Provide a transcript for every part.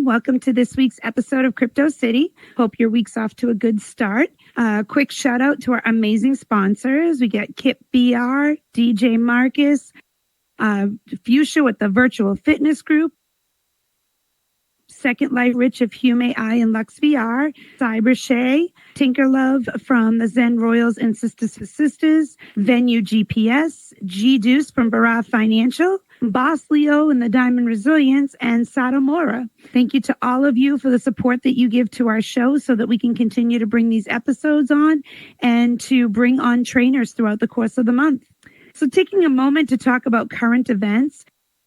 everyone. Welcome to this week's episode of Crypto City. Hope your week's off to a good start. Quick shout out to our amazing sponsors. We get Kip BR, DJ Marcus, Fuchsia with the Virtual Fitness Group, Second Life Rich of Hume AI and Lux VR, Cybershay, Tinker Love from the Zen Royals and Sisters for Sisters, Venue GPS, G Deuce from Barra Financial, Boss Leo and the Diamond Resilience, and Satomora. Thank you to all of you for the support that you give to our show so that we can continue to bring these episodes on and to bring on trainers throughout the course of the month. So taking a moment to talk about current events.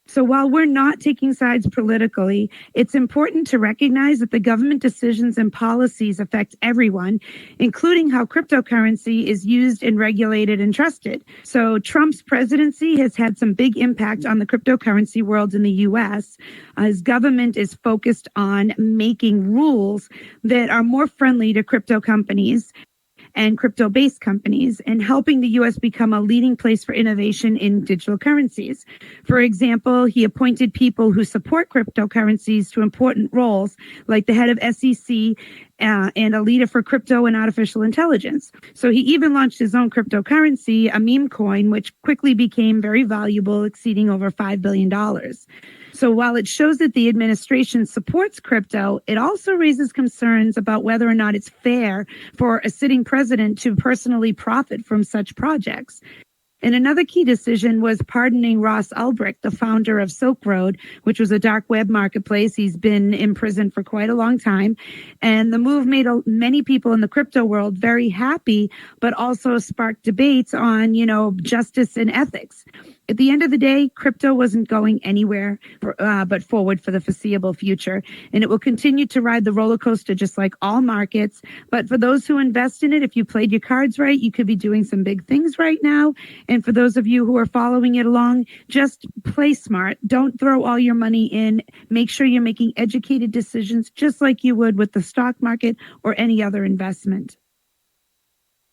So while we're not taking sides politically, it's important to recognize that the government decisions and policies affect everyone, including how cryptocurrency is used and regulated and trusted. So Trump's presidency has had some big impact on the cryptocurrency world in the U.S. His government is focused on making rules that are more friendly to crypto companies and crypto-based companies, and helping the U.S. become a leading place for innovation in digital currencies. For example, he appointed people who support cryptocurrencies to important roles, like the head of SEC and a leader for crypto and artificial intelligence. So he even launched his own cryptocurrency, a meme coin, which quickly became very valuable, exceeding over $5 billion. So while it shows that the administration supports crypto, it also raises concerns about whether or not it's fair for a sitting president to personally profit from such projects. And another key decision was pardoning Ross Ulbricht, the founder of Silk Road, which was a dark web marketplace. He's been in prison for quite a long time. And the move made many people in the crypto world very happy, but also sparked debates on, justice and ethics. At the end of the day, crypto wasn't going anywhere but forward for the foreseeable future. And it will continue to ride the roller coaster just like all markets. But for those who invest in it, if you played your cards right, you could be doing some big things right now. And for those of you who are following it along, just play smart. Don't throw all your money in. Make sure you're making educated decisions just like you would with the stock market or any other investment.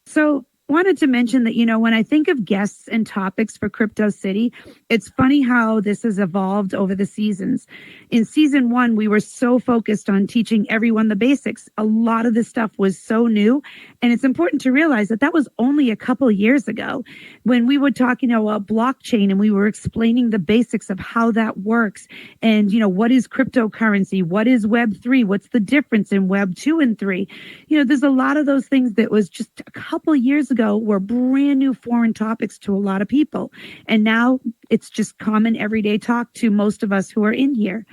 So wanted to mention that, when I think of guests and topics for Crypto City, it's funny how this has evolved over the seasons. In season 1, we were so focused on teaching everyone the basics. A lot of this stuff was so new. And it's important to realize that that was only a couple years ago when we would talk, about blockchain, and we were explaining the basics of how that works. And, what is cryptocurrency? What is Web3? What's the difference in Web 2 and 3? There's a lot of those things that was just a couple years ago were brand new foreign topics to a lot of people. And now it's just common everyday talk to most of us who are in here.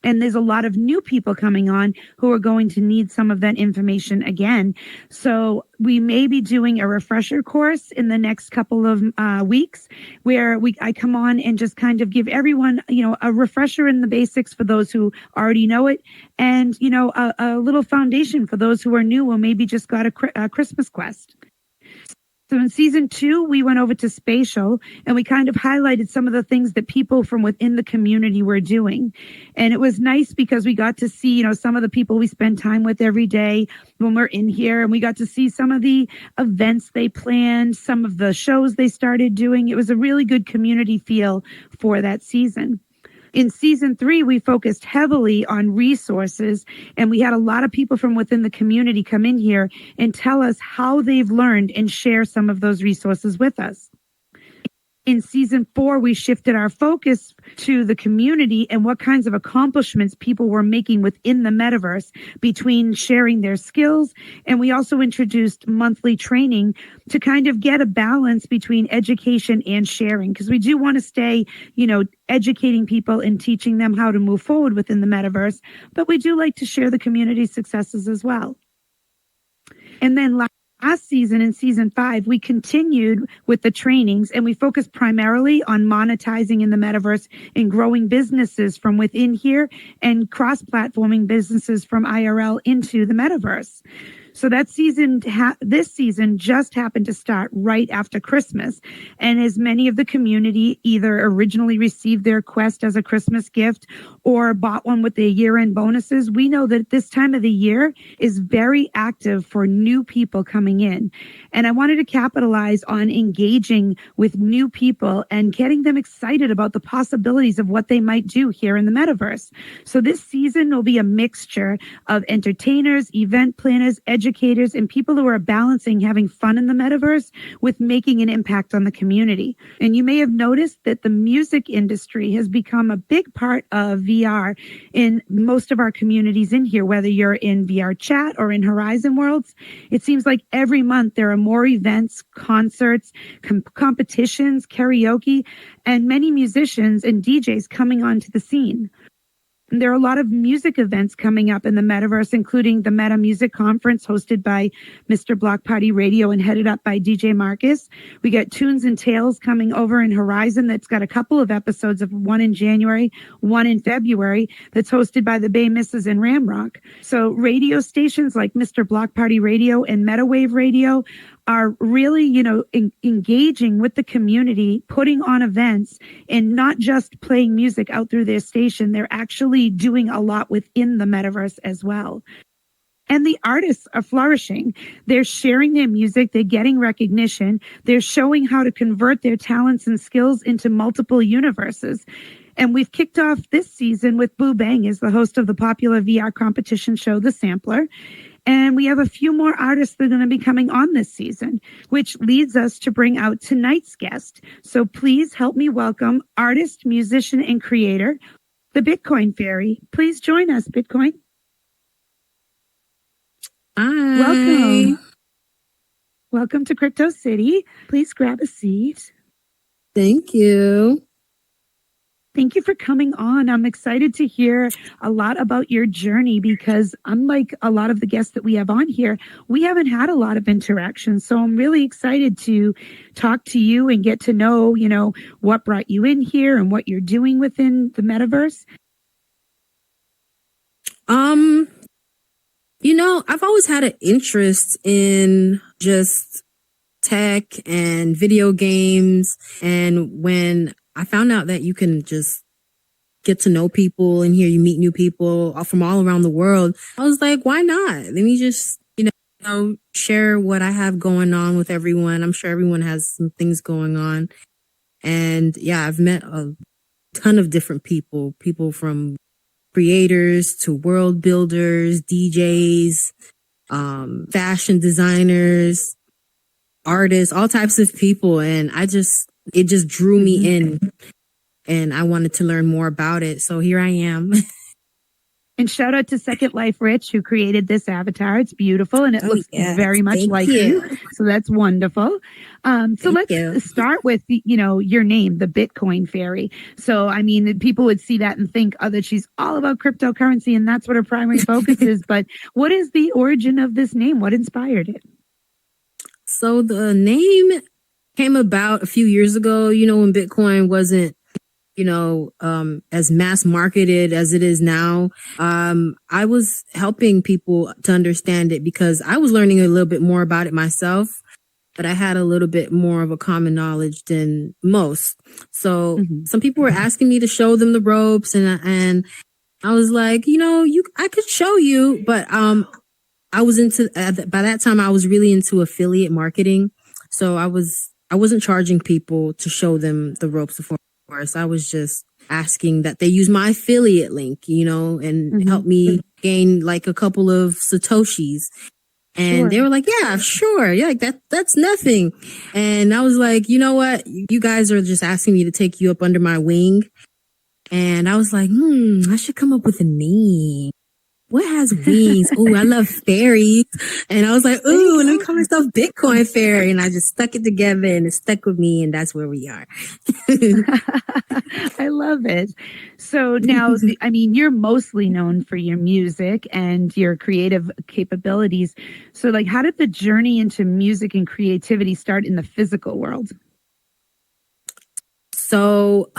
And there's a lot of new people coming on who are going to need some of that information again. So we may be doing a refresher course in the next couple of weeks where I come on and just kind of give everyone, a refresher in the basics for those who already know it, and, a little foundation for those who are new or maybe just got a Christmas quest. So in season 2, we went over to spatial, and we kind of highlighted some of the things that people from within the community were doing. And it was nice because we got to see, some of the people we spend time with every day when we're in here, and we got to see some of the events they planned, some of the shows they started doing. It was a really good community feel for that season. In season 3, we focused heavily on resources, and we had a lot of people from within the community come in here and tell us how they've learned and share some of those resources with us. In season 4, we shifted our focus to the community and what kinds of accomplishments people were making within the metaverse between sharing their skills. And we also introduced monthly training to kind of get a balance between education and sharing, because we do want to stay, educating people and teaching them how to move forward within the metaverse. But we do like to share the community successes as well. And then last season, in season 5, we continued with the trainings, and we focused primarily on monetizing in the metaverse and growing businesses from within here and cross-platforming businesses from IRL into the metaverse. So that season, this season just happened to start right after Christmas. And as many of the community either originally received their Quest as a Christmas gift or bought one with their year-end bonuses, we know that this time of the year is very active for new people coming in. And I wanted to capitalize on engaging with new people and getting them excited about the possibilities of what they might do here in the metaverse. So this season will be a mixture of entertainers, event planners, educators, and people who are balancing having fun in the metaverse with making an impact on the community. And you may have noticed that the music industry has become a big part of VR in most of our communities in here, whether you're in VR chat or in Horizon Worlds. It seems like every month there are more events, concerts, competitions, karaoke, and many musicians and DJs coming onto the scene. There are a lot of music events coming up in the metaverse, including the Meta Music Conference hosted by Mr. Block Party Radio and headed up by DJ Marcus. We got Tunes and Tales coming over in Horizon that's got a couple of episodes, of one in January, one in February, that's hosted by the Bay Misses and Ramrock. So radio stations like Mr. Block Party Radio and Metawave Radio are really, engaging with the community, putting on events, and not just playing music out through their station. They're actually doing a lot within the metaverse as well. And the artists are flourishing. They're sharing their music. They're getting recognition. They're showing how to convert their talents and skills into multiple universes. And we've kicked off this season with Boo Bang as the host of the popular VR competition show, The Sampler. And we have a few more artists that are going to be coming on this season, which leads us to bring out tonight's guest. So please help me welcome artist, musician, and creator, the Bitcoin Fairy. Please join us, Bitcoin. Hi. Welcome. Welcome to Crypto City. Please grab a seat. Thank you. Thank you for coming on. I'm excited to hear a lot about your journey because unlike a lot of the guests that we have on here, we haven't had a lot of interaction. So I'm really excited to talk to you and get to know, what brought you in here and what you're doing within the metaverse. I've always had an interest in just tech and video games. And when I found out that you can just get to know people and here you meet new people from all around the world, I was like, why not? Let me just, share what I have going on with everyone. I'm sure everyone has some things going on. And yeah, I've met a ton of different people from creators to world builders, DJs, fashion designers, artists, all types of people. And it just drew me in and I wanted to learn more about it. So here I am. And shout out to Second Life Rich, who created this avatar. It's beautiful and it looks very much like you. So that's wonderful. Let's start with, your name, the Bitcoin Fairy. So, people would see that and think, that she's all about cryptocurrency and that's what her primary focus is. But what is the origin of this name? What inspired it? So the name came about a few years ago, when Bitcoin wasn't, as mass marketed as it is now. I was helping people to understand it because I was learning a little bit more about it myself, but I had a little bit more of a common knowledge than most. So some people were asking me to show them the ropes and I was like, I could show you, but, I was by that time I was really into affiliate marketing. So I wasn't charging people to show them the ropes of course. I was just asking that they use my affiliate link, and help me gain like a couple of Satoshis. And they were like, yeah, sure. Yeah, like that's nothing. And I was like, you know what? You guys are just asking me to take you up under my wing. And I was like, I should come up with a name. What has wings? Oh, I love fairies. And I was like, ooh, let me call myself Bitcoin Fairy. And I just stuck it together and it stuck with me. And that's where we are. I love it. So now, you're mostly known for your music and your creative capabilities. So how did the journey into music and creativity start in the physical world? So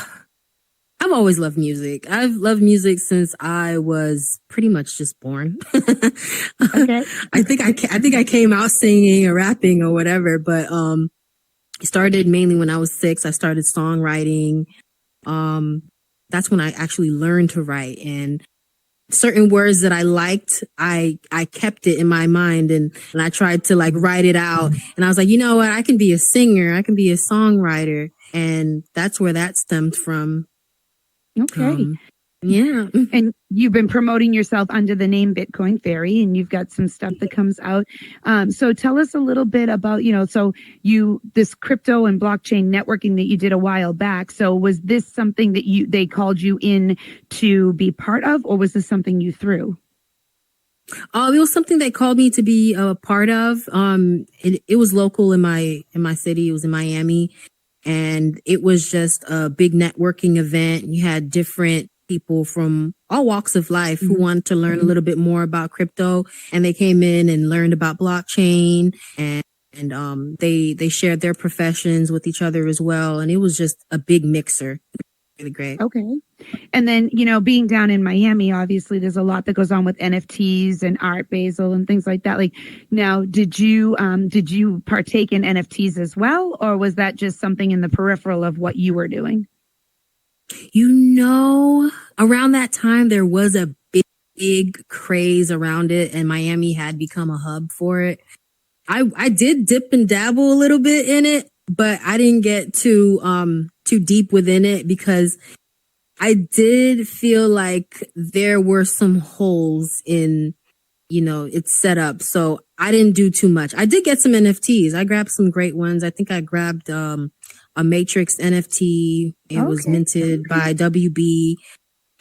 I've always loved music. I've loved music since I was pretty much just born. Okay. I think I came out singing or rapping or whatever, but it started mainly when I was 6. I started songwriting. That's when I actually learned to write, and certain words that I liked, I kept it in my mind, and I tried to like write it out. And I was like, you know what? I can be a singer. I can be a songwriter. And that's where that stemmed from. Okay. Yeah. And you've been promoting yourself under the name Bitcoin Fairy, and you've got some stuff that comes out. So tell us a little bit about, so this crypto and blockchain networking that you did a while back. So was this something that they called you in to be part of, or was this something you threw? It was something they called me to be a part of. It was local in my city. It was in Miami, and it was just a big networking event. You had different people from all walks of life who wanted to learn a little bit more about crypto, and they came in and learned about blockchain, and they shared their professions with each other as well. And it was just a big mixer. Really great. Okay. And then, being down in Miami, obviously there's a lot that goes on with NFTs and Art Basel and things like that. Like, now, did you partake in NFTs as well, or was that just something in the peripheral of what you were doing? Around that time, there was a big craze around it, and Miami had become a hub for it. I did dip and dabble a little bit in it, but I didn't get too deep within it because I did feel like there were some holes in, its setup. So I didn't do too much. I did get some NFTs. I grabbed some great ones. I think I grabbed a Matrix NFT. It was minted by WB.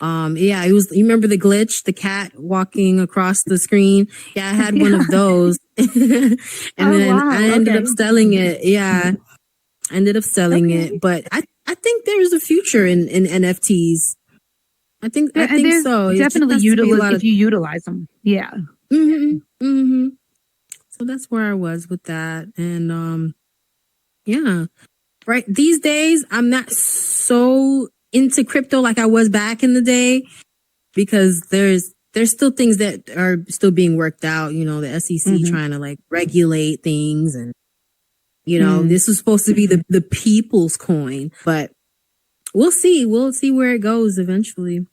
Yeah, it was, you remember the glitch, the cat walking across the screen? Yeah, I had one of those. And then I ended up selling it. Yeah. I ended up selling it, but I think there's a future in NFTs. I think so. Definitely if you utilize them. Yeah. So that's where I was with that. And yeah. Right. These days I'm not so into crypto like I was back in the day, because there's still things that are still being worked out, the SEC trying to like regulate things, and this was supposed to be the people's coin, but we'll see where it goes eventually.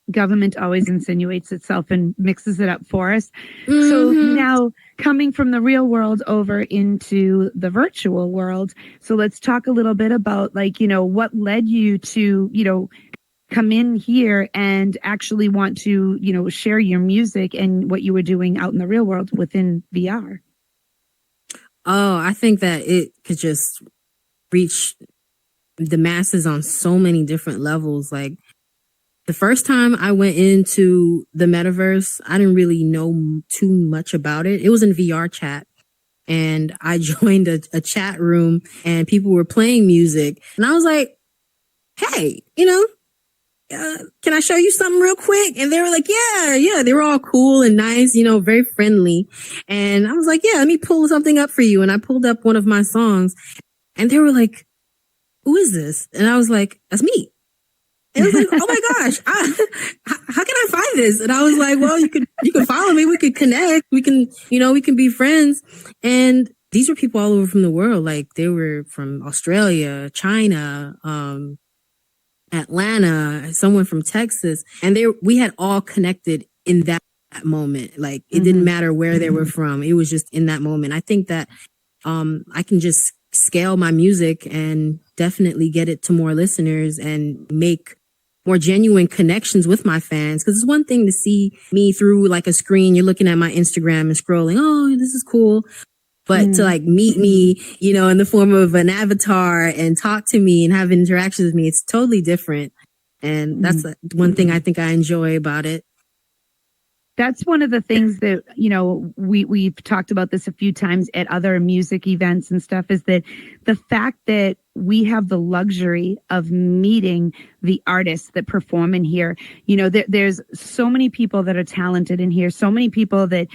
Government always insinuates itself and mixes it up for us. So now, coming from the real world over into the virtual world, so let's talk a little bit about what led you to come in here and actually want to share your music and what you were doing out in the real world within VR. Oh, I think that it could just reach the masses on so many different levels. Like, the first time I went into the metaverse, I didn't really know too much about it. It was in VR chat, and I joined a chat room, and people were playing music, and I was like, hey, can I show you something real quick? And they were like, yeah. They were all cool and nice, very friendly. And I was like, yeah, let me pull something up for you. And I pulled up one of my songs, and they were like, who is this? And I was like, that's me. And I was like, oh my gosh, how can I find this? And I was like, well, you can follow me. We could connect. We can, we can be friends. And these were people all over from the world. Like, they were from Australia, China, Atlanta, someone from Texas. And we had all connected in that moment. Like, it didn't matter where they were from. It was just in that moment. I think that, I can just scale my music and definitely get it to more listeners and make more genuine connections with my fans. Because it's one thing to see me through like a screen. You're looking at my Instagram and scrolling. Oh, this is cool. But to like meet me, in the form of an avatar and talk to me and have interactions with me, it's totally different. And that's one thing I think I enjoy about it. That's one of the things that, we've talked about this a few times at other music events and stuff, is that the fact that we have the luxury of meeting the artists that perform in here. There's so many people that are talented in here, so many people that,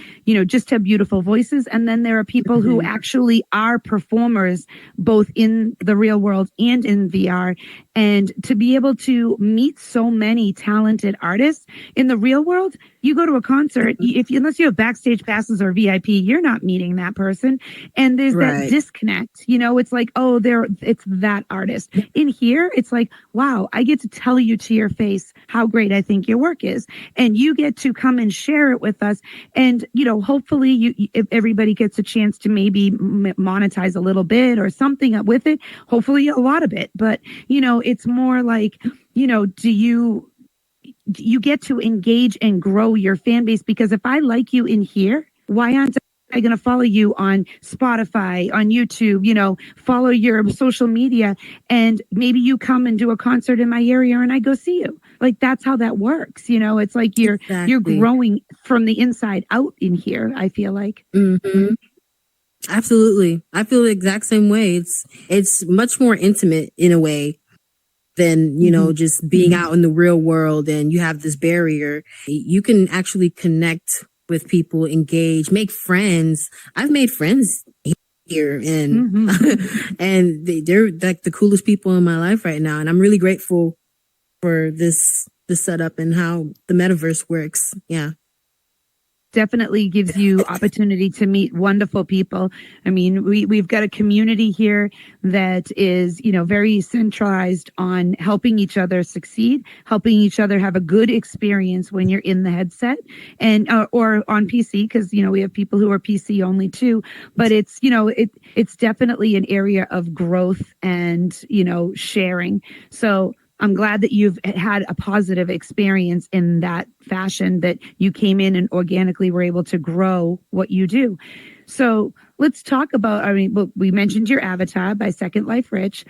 just have beautiful voices. And then there are people who actually are performers, both in the real world and in VR. And to be able to meet so many talented artists in the real world, you go to a concert, unless you have backstage passes or VIP, you're not meeting that person. And there's that disconnect. It's like, oh, it's that artist. In here, it's like, wow, I get to tell you to your face how great I think your work is. And you get to come and share it with us. And, hopefully if everybody gets a chance to maybe monetize a little bit or something with it, hopefully a lot of it. But, it's more like, do you get to engage and grow your fan base? Because if I like you in here, why aren't I going to follow you on Spotify, on YouTube, follow your social media, and maybe you come and do a concert in my area and I go see you. Like, that's how that works. It's like you're growing from the inside out in here, I feel like. Mm-hmm. Absolutely. I feel the exact same way. It's much more intimate in a way than, just being out in the real world, and you have this barrier. You can actually connect with people, engage, make friends. I've made friends here, and and they're like the coolest people in my life right now. And I'm really grateful for this setup and how the metaverse works. Yeah. Definitely gives you opportunity to meet wonderful people. I mean, we've got a community here that is, very centralized on helping each other succeed, helping each other have a good experience when you're in the headset and or on PC, because we have people who are PC only too. But it's it's definitely an area of growth and sharing. So I'm glad that you've had a positive experience in that fashion, that you came in and organically were able to grow what you do. So let's talk about, we mentioned your avatar by Second Life Rich,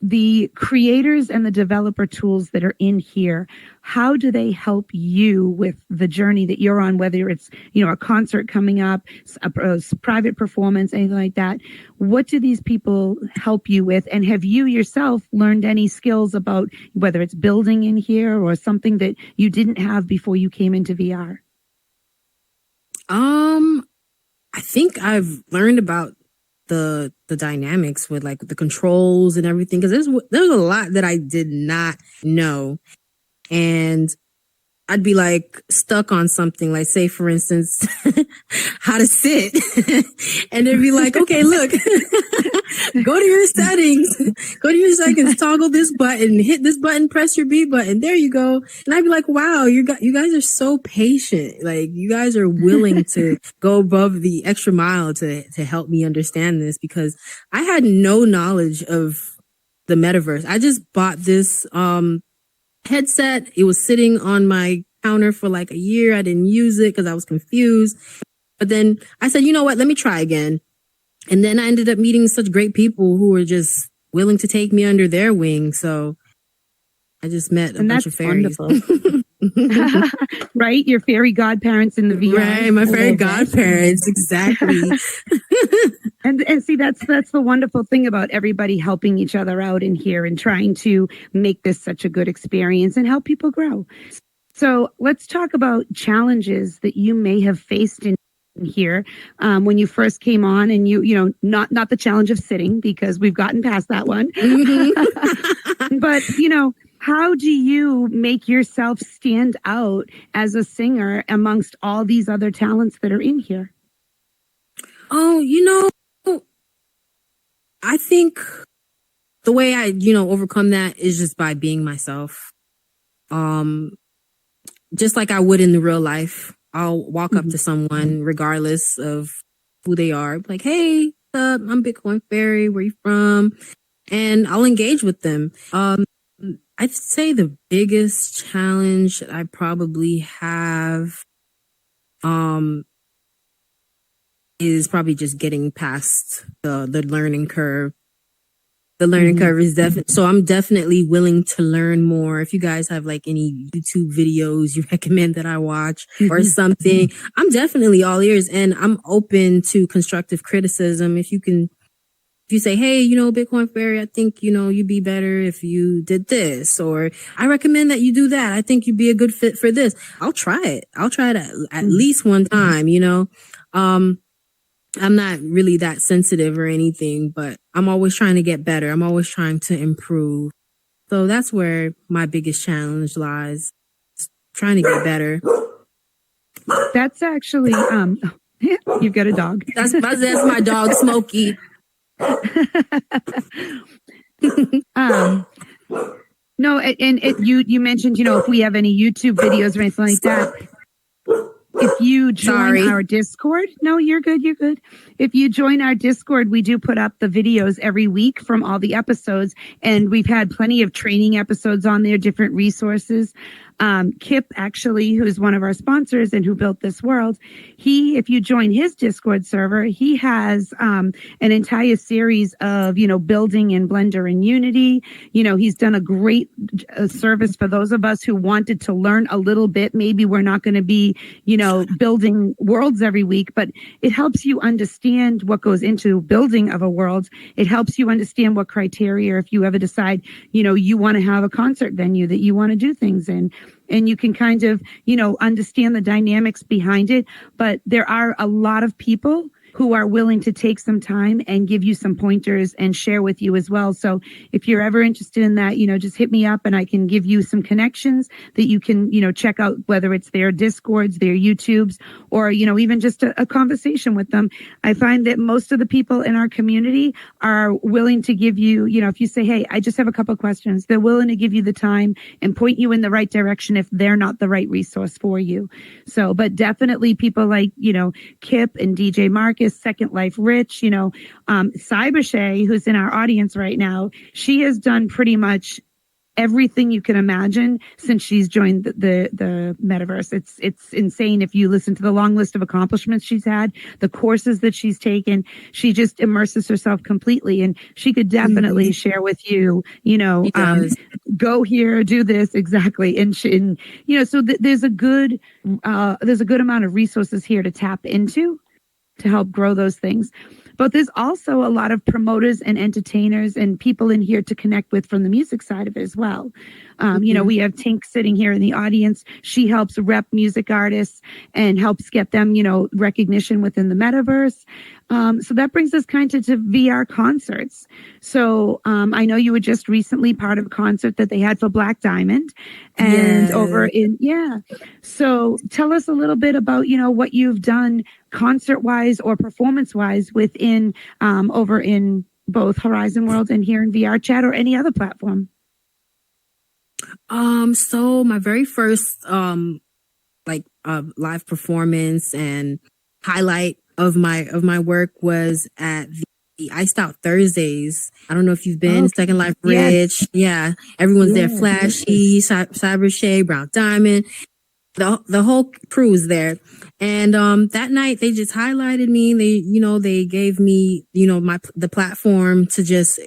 the creators and the developer tools that are in here. How do they help you with the journey that you're on, whether it's, a concert coming up, a private performance, anything like that? What do these people help you with? And have you yourself learned any skills about whether it's building in here or something that you didn't have before you came into VR? I think I've learned about the dynamics with like the controls and everything, because there's a lot that I did not know, and I'd be like stuck on something, like say for instance how to sit and it'd be like, okay, look, go to your settings, toggle this button, hit this button, press your B button, there you go. And I'd be like, wow, you guys are so patient, like you guys are willing to go above the extra mile to help me understand this, because I had no knowledge of the metaverse. I just bought this headset. It was sitting on my counter for like a year. I didn't use it because I was confused. But then I said, you know what? Let me try again. And then I ended up meeting such great people who were just willing to take me under their wing. So I just met a bunch of fairies. Right? Your fairy godparents in the VR. Right, my fairy godparents, exactly. And see, that's the wonderful thing about everybody helping each other out in here and trying to make this such a good experience and help people grow. So let's talk about challenges that you may have faced in here when you first came on, and not the challenge of sitting, because we've gotten past that one. But how do you make yourself stand out as a singer amongst all these other talents that are in here? Oh, I think the way I, overcome that is just by being myself. Just like I would in the real life. I'll walk up to someone regardless of who they are. Like, hey, what's up? I'm Bitcoin Fairy. Where you from? And I'll engage with them. I'd say the biggest challenge that I probably have is probably just getting past the learning curve. The learning curve is definitely, so I'm definitely willing to learn more. If you guys have like any YouTube videos you recommend that I watch or something, I'm definitely all ears, and I'm open to constructive criticism. If you can you say, hey, you know, Bitcoin Fairy, I think, you know, you'd be better if you did this, or I recommend that you do that. I think you'd be a good fit for this. I'll try it. I'll try it at least one time, you know. I'm not really that sensitive or anything, but I'm always trying to get better. I'm always trying to improve. So that's where my biggest challenge lies, trying to get better. That's actually, you've got a dog. That's my dog, Smokey. No, you mentioned, you know, if we have any YouTube videos or anything like that, if you join our Discord, no, you're good. You're good. If you join our Discord, we do put up the videos every week from all the episodes, and we've had plenty of training episodes on there, different resources. Kip, actually, who's one of our sponsors and who built this world, if you join his Discord server, he has an entire series of, you know, building in Blender and Unity. You know, he's done a great service for those of us who wanted to learn a little bit. Maybe we're not going to be, you know, building worlds every week, but it helps you understand what goes into building of a world. It helps you understand what criteria, if you ever decide, you know, you want to have a concert venue that you want to do things in. And you can kind of, you know, understand the dynamics behind it. But there are a lot of people who are willing to take some time and give you some pointers and share with you as well. So if you're ever interested in that, you know, just hit me up and I can give you some connections that you can, you know, check out, whether it's their Discords, their YouTubes, or, you know, even just a conversation with them. I find that most of the people in our community are willing to give you, you know, if you say, hey, I just have a couple of questions, they're willing to give you the time and point you in the right direction if they're not the right resource for you. So, but definitely people like, you know, Kip and DJ Marcus, Second Life Rich, you know, Cybershay, who's in our audience right now, she has done pretty much everything you can imagine since she's joined the metaverse. It's insane. If you listen to the long list of accomplishments she's had, the courses that she's taken, she just immerses herself completely, and she could definitely share with you, you know, go here, do this, exactly. And you know, so there's a good amount of resources here to tap into to help grow those things. But there's also a lot of promoters and entertainers and people in here to connect with from the music side of it as well. You know, we have Tink sitting here in the audience. She helps rep music artists and helps get them, you know, recognition within the metaverse. So that brings us kind of to VR concerts. So I know you were just recently part of a concert that they had for Black Diamond and So tell us a little bit about, you know, what you've done concert wise or performance wise within over in both Horizon World and here in VR Chat or any other platform. So my very first live performance and highlight of my work was at the Iced Out Thursdays. I don't know if you've been. Second Life Rich. Yeah. Everyone's there. Flashy, Cybershay, Brown Diamond. The whole crew was there. And that night they just highlighted me. They gave me, you know, the platform to just,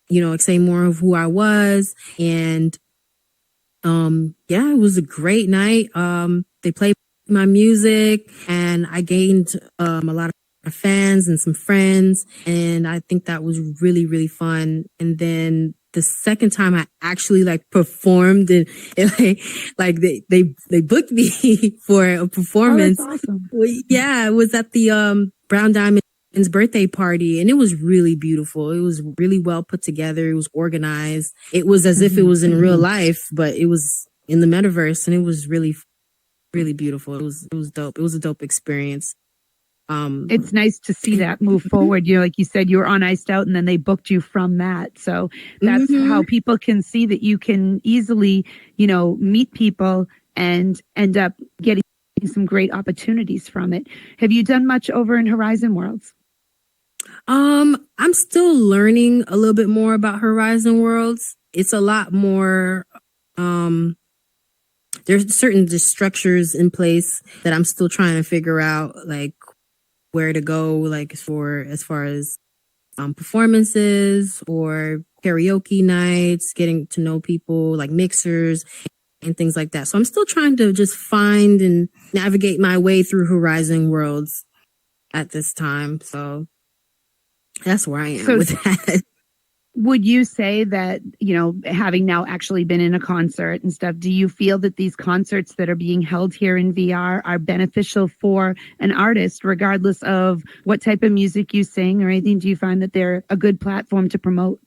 you know, say more of who I was. And it was a great night. They played my music and I gained a lot of fans and some friends, and I think that was really, really fun. And then the second time I actually performed and they booked me for a performance. Oh, that's awesome. Yeah, it was at the Brown Diamond's birthday party, and it was really beautiful. It was really well put together. It was organized. It was as if it was in real life, but it was in the metaverse, and it was really, really beautiful. It was dope. It was a dope experience. It's nice to see that move forward. You know, like you said, you were on Iced Out and then they booked you from that. So that's how people can see that you can easily, you know, meet people and end up getting some great opportunities from it. Have you done much over in Horizon Worlds? I'm still learning a little bit more about Horizon Worlds. It's a lot more, there's certain structures in place that I'm still trying to figure out, like where to go, like as far as performances or karaoke nights, getting to know people, like mixers and things like that. So I'm still trying to just find and navigate my way through Horizon Worlds at this time. So That's where I am So with that. would you say that, having now actually been in a concert and stuff, do you feel that these concerts that are being held here in VR are beneficial for an artist, regardless of what type of music you sing or anything? Do you find that they're a good platform to promote?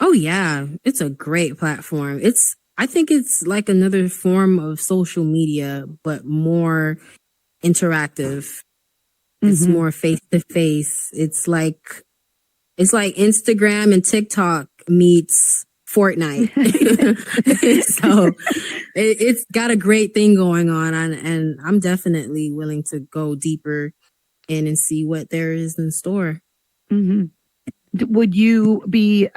Oh yeah, it's a great platform. I think it's like another form of social media, but more interactive. It's more face to face. It's like Instagram and TikTok meets Fortnite. So it's got a great thing going on, and I'm definitely willing to go deeper in and see what there is in store. Would you be,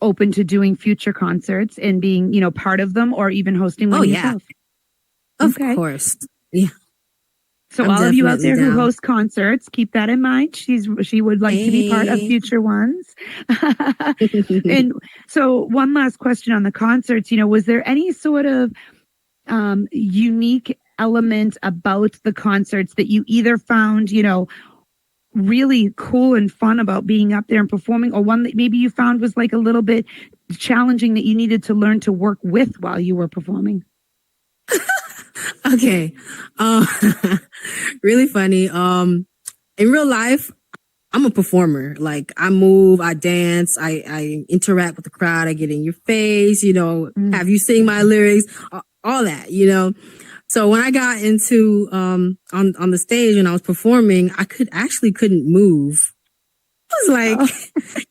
open to doing future concerts and being, part of them or even hosting one yourself? Of course. Yeah. So I'm all of you out there definitely who down. host concerts, keep that in mind. She would like to be part of future ones. And so one last question on the concerts, was there any sort of unique element about the concerts that you either found, really cool and fun about being up there and performing, or one that maybe you found was like a little bit challenging that you needed to learn to work with while you were performing? Okay. Really funny. In real life, I'm a performer. Like I move, I dance, I interact with the crowd, I get in your face, have you sing my lyrics, all that, So when I got into on the stage and I was performing, I couldn't move. I was like,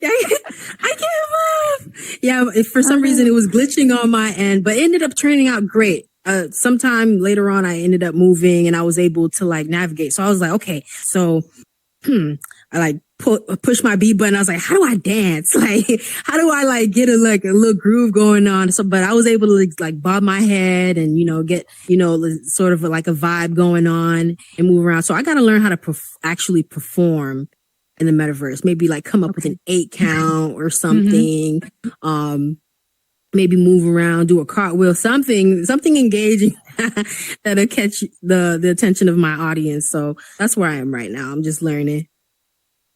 I can't move. Yeah, for some reason it was glitching on my end, but it ended up turning out great. Sometime later on, I ended up moving and I was able to like navigate. So I was like, okay, so I like push my B button. I was like, how do I dance? Like, how do I like get a little groove going on? So, but I was able to like bob my head and, get, sort of like a vibe going on and move around. So I got to learn how to actually perform in the metaverse, maybe like come up with an 8 count or something. Maybe move around, do a cartwheel, something engaging that'll catch the attention of my audience. So that's where I am right now. I'm just learning.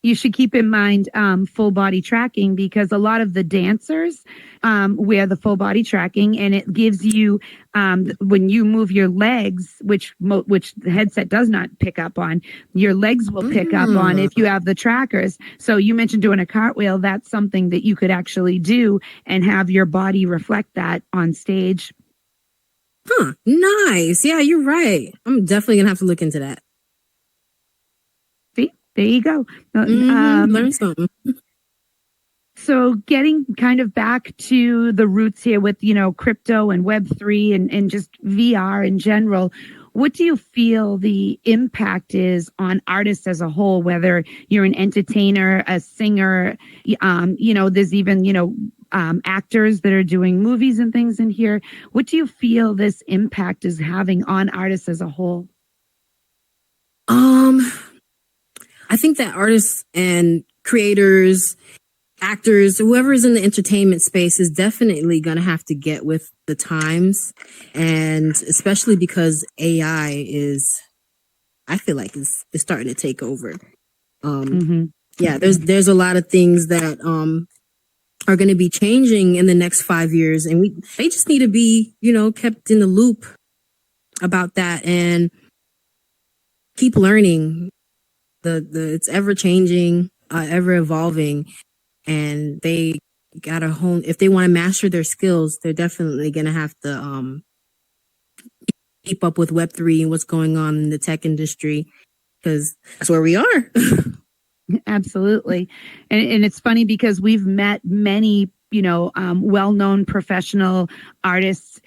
You should keep in mind full body tracking, because a lot of the dancers wear the full body tracking, and it gives you when you move your legs, which the headset does not pick up on, your legs will pick up on if you have the trackers. So you mentioned doing a cartwheel. That's something that you could actually do and have your body reflect that on stage. Huh. Nice. Yeah, you're right. I'm definitely gonna have to look into that. There you go. Learn something. So getting kind of back to the roots here with, crypto and Web3 and just VR in general, what do you feel the impact is on artists as a whole, whether you're an entertainer, a singer, there's even, actors that are doing movies and things in here. What do you feel this impact is having on artists as a whole? I think that artists and creators, actors, whoever is in the entertainment space is definitely going to have to get with the times. And especially because AI I feel like is starting to take over. Yeah, there's a lot of things that are going to be changing in the next 5 years. And they just need to be, kept in the loop about that and keep learning. It's ever changing, ever evolving, and they gotta hone. If they want to master their skills, they're definitely gonna have to keep up with Web3 and what's going on in the tech industry, because that's where we are. Absolutely, and it's funny because we've met many well-known professional artists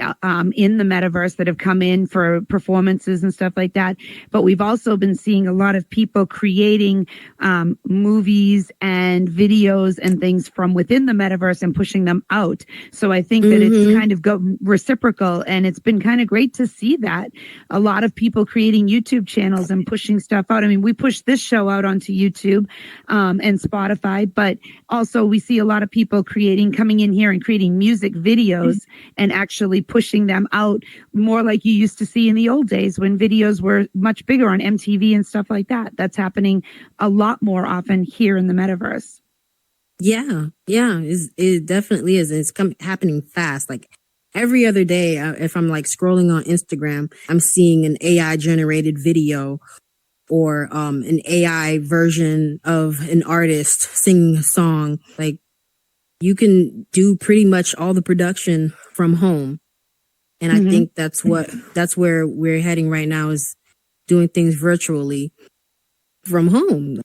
in the metaverse that have come in for performances and stuff like that. But we've also been seeing a lot of people creating movies and videos and things from within the metaverse and pushing them out. So I think that it's kind of reciprocal, and it's been kind of great to see that. A lot of people creating YouTube channels and pushing stuff out. I mean, we push this show out onto YouTube and Spotify, but also we see a lot of people creating coming in here and creating music videos and actually pushing them out more like you used to see in the old days when videos were much bigger on MTV and stuff like that. That's happening a lot more often here in the metaverse. Yeah, it definitely is. It's happening fast. Like every other day, if I'm like scrolling on Instagram, I'm seeing an AI generated video or an AI version of an artist singing a song. Like you can do pretty much all the production from home. And I think that's where we're heading right now, is doing things virtually from home.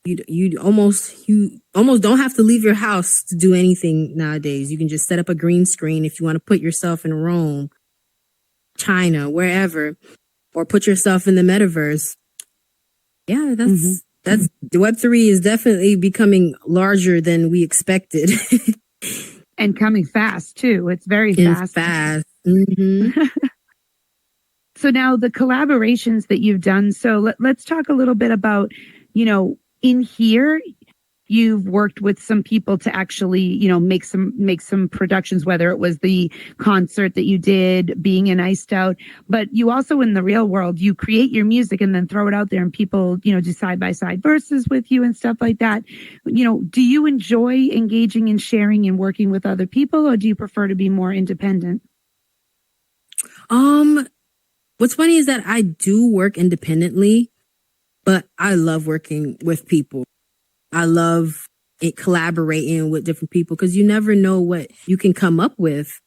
You almost don't have to leave your house to do anything nowadays. You can just set up a green screen if you want to put yourself in Rome, China, wherever, or put yourself in the metaverse. Yeah, that's Web3 is definitely becoming larger than we expected. And coming fast too. It's very fast. So now the collaborations that you've done. So let's talk a little bit about, in here, you've worked with some people to actually, make some productions, whether it was the concert that you did, being in Iced Out, but you also in the real world, you create your music and then throw it out there and people, do side by side verses with you and stuff like that. Do you enjoy engaging and sharing and working with other people, or do you prefer to be more independent? What's funny is that I do work independently, but I love working with people. I love collaborating with different people because you never know what you can come up with.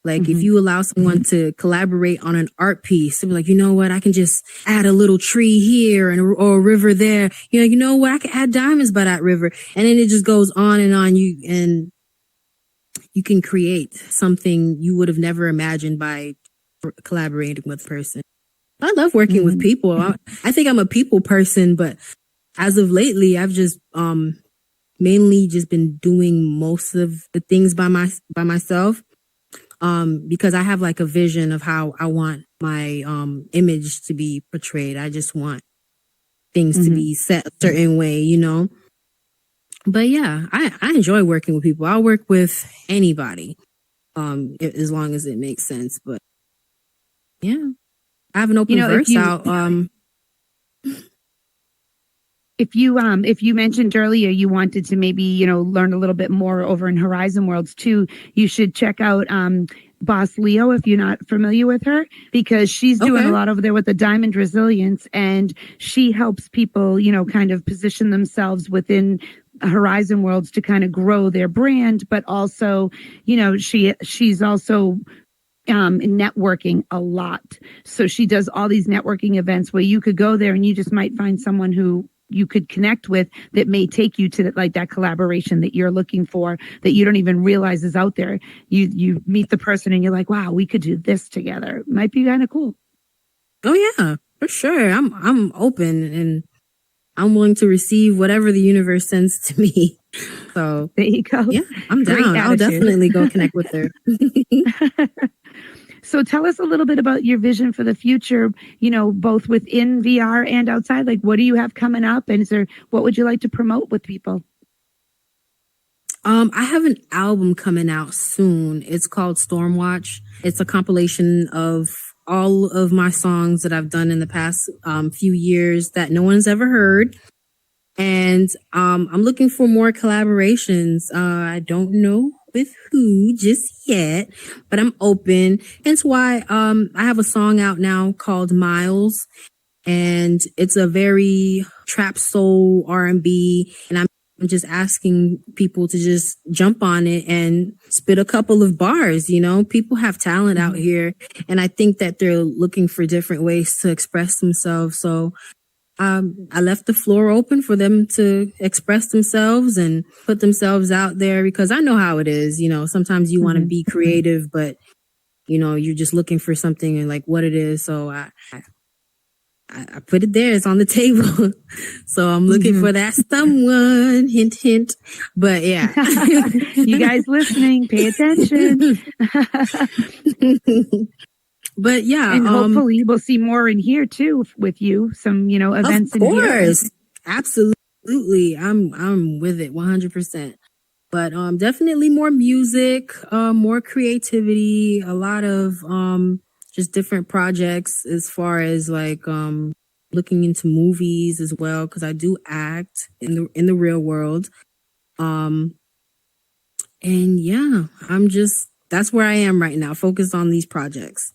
Like if you allow someone to collaborate on an art piece, to be like, you know what, I can just add a little tree here or a river there. You know what, I can add diamonds by that river. And then it just goes on and on. You can create something you would have never imagined by collaborating with a person. I love working with people. I think I'm a people person, but as of lately, I've just mainly just been doing most of the things by myself, because I have like a vision of how I want my image to be portrayed. I just want things to be set a certain way, But yeah, I enjoy working with people. I'll work with anybody, as long as it makes sense. But yeah, I have an open verse out. If you mentioned earlier you wanted to maybe, learn a little bit more over in Horizon Worlds too, you should check out Boss Leo if you're not familiar with her, because she's doing a lot over there with the Diamond Resilience, and she helps people, kind of position themselves within Horizon Worlds to kind of grow their brand, but also, she's also networking a lot. So she does all these networking events where you could go there and you just might find someone who you could connect with that may take you to that collaboration that you're looking for, that you don't even realize is out there. You meet the person and you're like, wow, we could do this together. Might be kind of cool. Oh yeah, for sure. I'm open and I'm willing to receive whatever the universe sends to me. So there you go. Yeah, I'm down. I'll definitely go connect with her. So tell us a little bit about your vision for the future, both within VR and outside. Like, what do you have coming up? And what would you like to promote with people? I have an album coming out soon. It's called Stormwatch. It's a compilation of all of my songs that I've done in the past few years that no one's ever heard. And I'm looking for more collaborations. I don't know with who just yet, but I'm open. Hence why I have a song out now called Miles, and it's a very trap soul R&B, and I'm just asking people to just jump on it and spit a couple of bars. People have talent out here, and I think that they're looking for different ways to express themselves. So I left the floor open for them to express themselves and put themselves out there, because I know how it is. Sometimes you want to be creative, but you're just looking for something and like what it is. So I put it there. It's on the table. So I'm looking for that someone. Hint, hint. But yeah, you guys listening, pay attention. But yeah, and hopefully we'll see more in here too with you. Some, events in here. Of course, absolutely. I'm with it 100%. But definitely more music, more creativity, a lot of just different projects as far as like looking into movies as well, because I do act in the real world. And yeah, that's where I am right now, focused on these projects.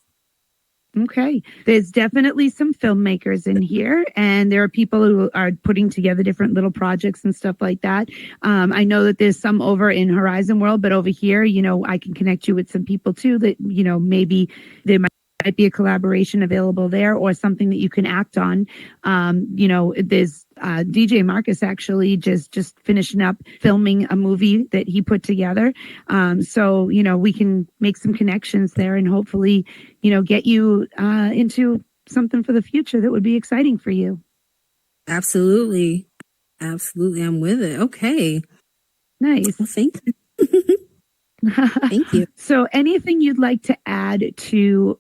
Okay. There's definitely some filmmakers in here, and there are people who are putting together different little projects and stuff like that. I know that there's some over in Horizon World, but over here, I can connect you with some people too that, maybe there might be a collaboration available there or something that you can act on. There's DJ Marcus actually just finishing up filming a movie that he put together. So we can make some connections there and hopefully, get you into something for the future that would be exciting for you. Absolutely. Absolutely. I'm with it. Okay. Nice. Well, thank you. Thank you. So anything you'd like to add to,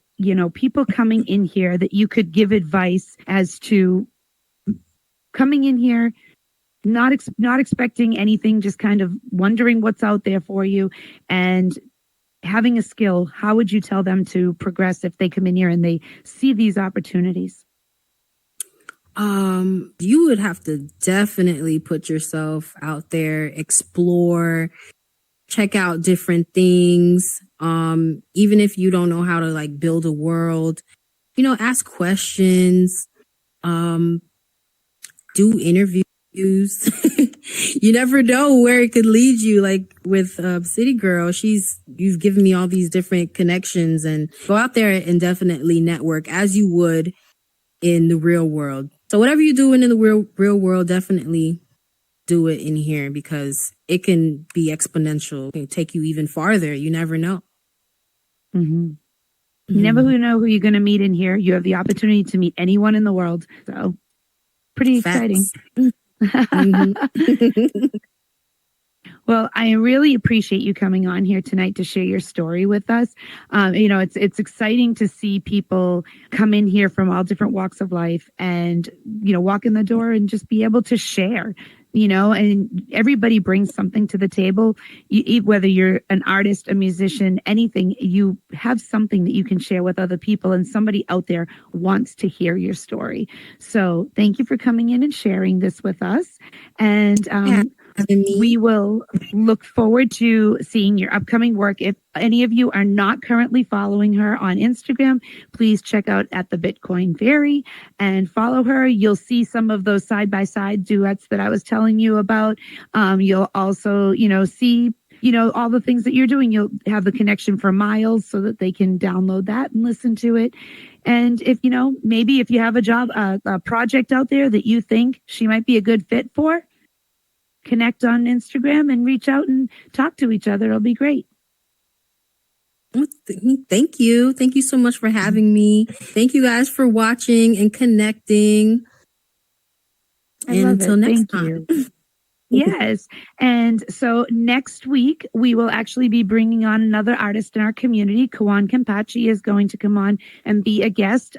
people coming in here that you could give advice as to coming in here, not expecting anything, just kind of wondering what's out there for you and having a skill, how would you tell them to progress if they come in here and they see these opportunities? You would have to definitely put yourself out there, explore, check out different things. Even if you don't know how to like build a world, ask questions, do interviews. You never know where it could lead you. Like with CityGirl, you've given me all these different connections, and go out there and definitely network as you would in the real world. So whatever you're doing in the real world, definitely do it in here because it can be exponential. It can take you even farther. You never know. Mm-hmm. You never know who you're going to meet in here. You have the opportunity to meet anyone in the world. So pretty exciting. Well, I really appreciate you coming on here tonight to share your story with us. It's exciting to see people come in here from all different walks of life and, walk in the door and just be able to share, and everybody brings something to the table. Whether you're an artist, a musician, anything, you have something that you can share with other people, and somebody out there wants to hear your story. So thank you for coming in and sharing this with us. And we will look forward to seeing your upcoming work. If any of you are not currently following her on Instagram, please check out at the Bitcoin Fairy and follow her. You'll see some of those side-by-side duets that I was telling you about. You'll also, see all the things that you're doing. You'll have the connection for Miles so that they can download that and listen to it. And if, maybe if you have a project out there that you think she might be a good fit for, connect on Instagram and reach out and talk to each other. It'll be great. Thank you. Thank you so much for having me. Thank you guys for watching and connecting. And until next time. Yes. And so next week, we will actually be bringing on another artist in our community. Kawan Kampachi is going to come on and be a guest.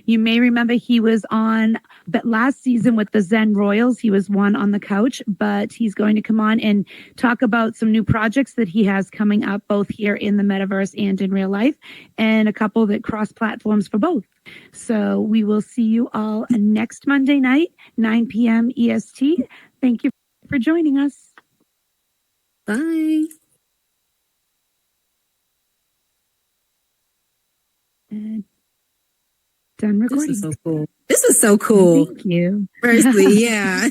You may remember he was on last season with the Zen Royals. He was one on the couch, but he's going to come on and talk about some new projects that he has coming up, both here in the metaverse and in real life, and a couple that cross platforms for both. So we will see you all next Monday night, 9 p.m. EST. Thank you for joining us. Bye. And done recording. This is so cool. Thank you. Firstly, yeah.